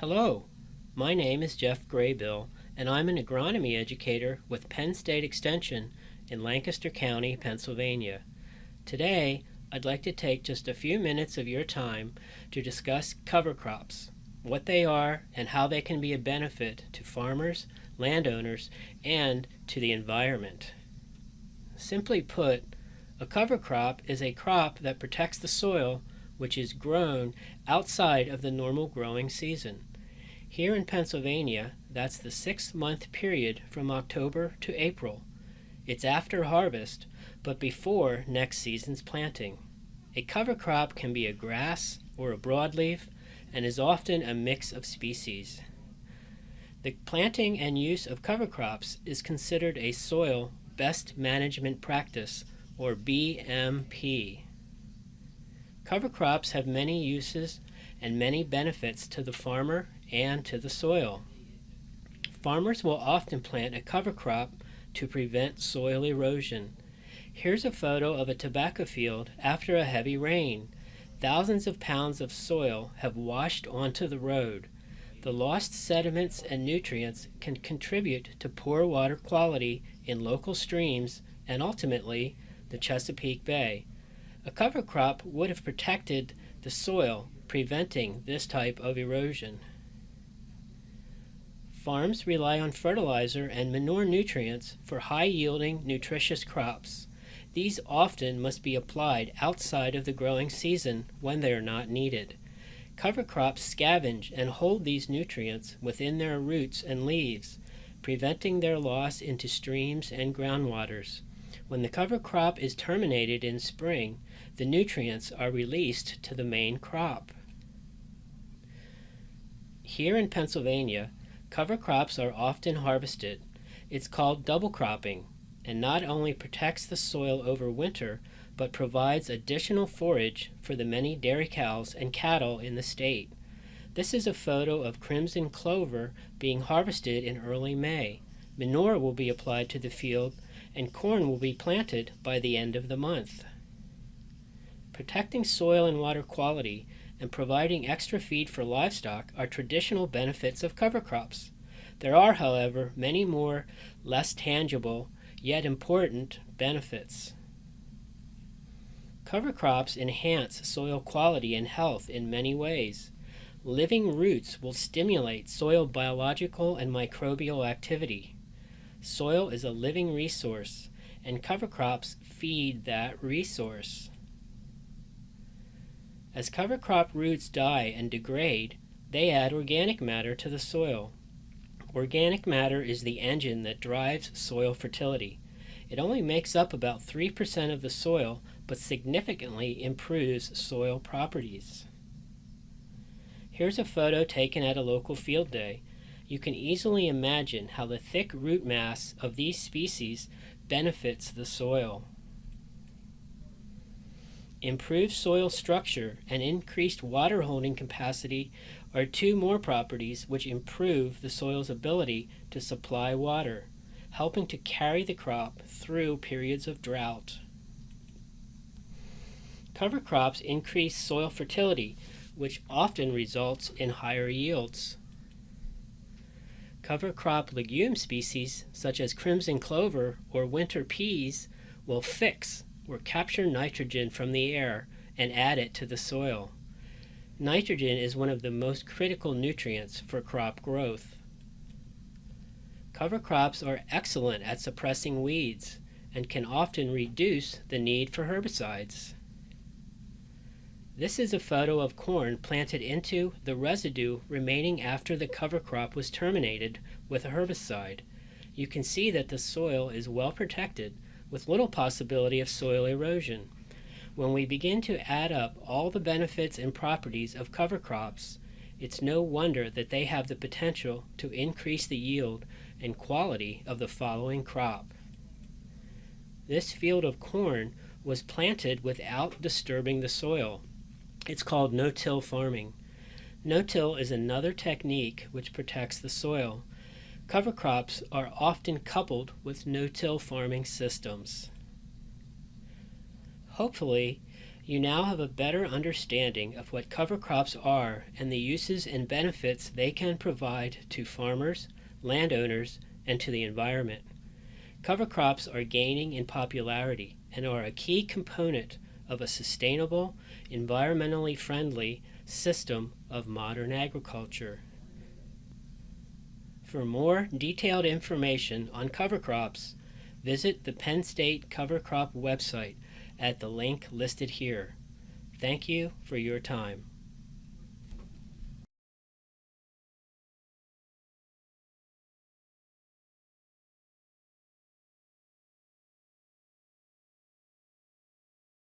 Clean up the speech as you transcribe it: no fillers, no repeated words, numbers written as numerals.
Hello, my name is Jeff Graybill, and I'm an agronomy educator with Penn State Extension in Lancaster County, Pennsylvania. Today, I'd like to take just a few minutes of your time to discuss cover crops, what they are, and how they can be a benefit to farmers, landowners, and to the environment. Simply put, a cover crop is a crop that protects the soil which is grown outside of the normal growing season. Here in Pennsylvania, that's the 6-month period from October to April. It's after harvest, but before next season's planting. A cover crop can be a grass or a broadleaf and is often a mix of species. The planting and use of cover crops is considered a soil best management practice, or BMP. Cover crops have many uses and many benefits to the farmer and to the soil. Farmers will often plant a cover crop to prevent soil erosion. Here's a photo of a tobacco field after a heavy rain. Thousands of pounds of soil have washed onto the road. The lost sediments and nutrients can contribute to poor water quality in local streams and ultimately the Chesapeake Bay. A cover crop would have protected the soil, preventing this type of erosion. Farms rely on fertilizer and manure nutrients for high-yielding, nutritious crops. These often must be applied outside of the growing season when they are not needed. Cover crops scavenge and hold these nutrients within their roots and leaves, preventing their loss into streams and groundwaters. When the cover crop is terminated in spring, the nutrients are released to the main crop. Here in Pennsylvania, cover crops are often harvested. It's called double cropping, and not only protects the soil over winter, but provides additional forage for the many dairy cows and cattle in the state. This is a photo of crimson clover being harvested in early May. Manure will be applied to the field, and corn will be planted by the end of the month. Protecting soil and water quality and providing extra feed for livestock are traditional benefits of cover crops. There are, however, many more less tangible, yet important benefits. Cover crops enhance soil quality and health in many ways. Living roots will stimulate soil biological and microbial activity. Soil is a living resource, and cover crops feed that resource. As cover crop roots die and degrade, they add organic matter to the soil. Organic matter is the engine that drives soil fertility. It only makes up about 3% of the soil, but significantly improves soil properties. Here's a photo taken at a local field day. You can easily imagine how the thick root mass of these species benefits the soil. Improved soil structure and increased water holding capacity are two more properties which improve the soil's ability to supply water, helping to carry the crop through periods of drought. Cover crops increase soil fertility, which often results in higher yields. Cover crop legume species, such as crimson clover or winter peas, will fix or capture nitrogen from the air and add it to the soil. Nitrogen is one of the most critical nutrients for crop growth. Cover crops are excellent at suppressing weeds and can often reduce the need for herbicides. This is a photo of corn planted into the residue remaining after the cover crop was terminated with a herbicide. You can see that the soil is well protected with little possibility of soil erosion. When we begin to add up all the benefits and properties of cover crops, it's no wonder that they have the potential to increase the yield and quality of the following crop. This field of corn was planted without disturbing the soil. It's called no-till farming. No-till is another technique which protects the soil. Cover crops are often coupled with no-till farming systems. Hopefully, You now have a better understanding of what cover crops are and the uses and benefits they can provide to farmers, landowners, and to the environment. Cover crops are gaining in popularity and are a key component of a sustainable, environmentally friendly system of modern agriculture. For more detailed information on cover crops, visit the Penn State Cover Crop website at the link listed here. Thank you for your time.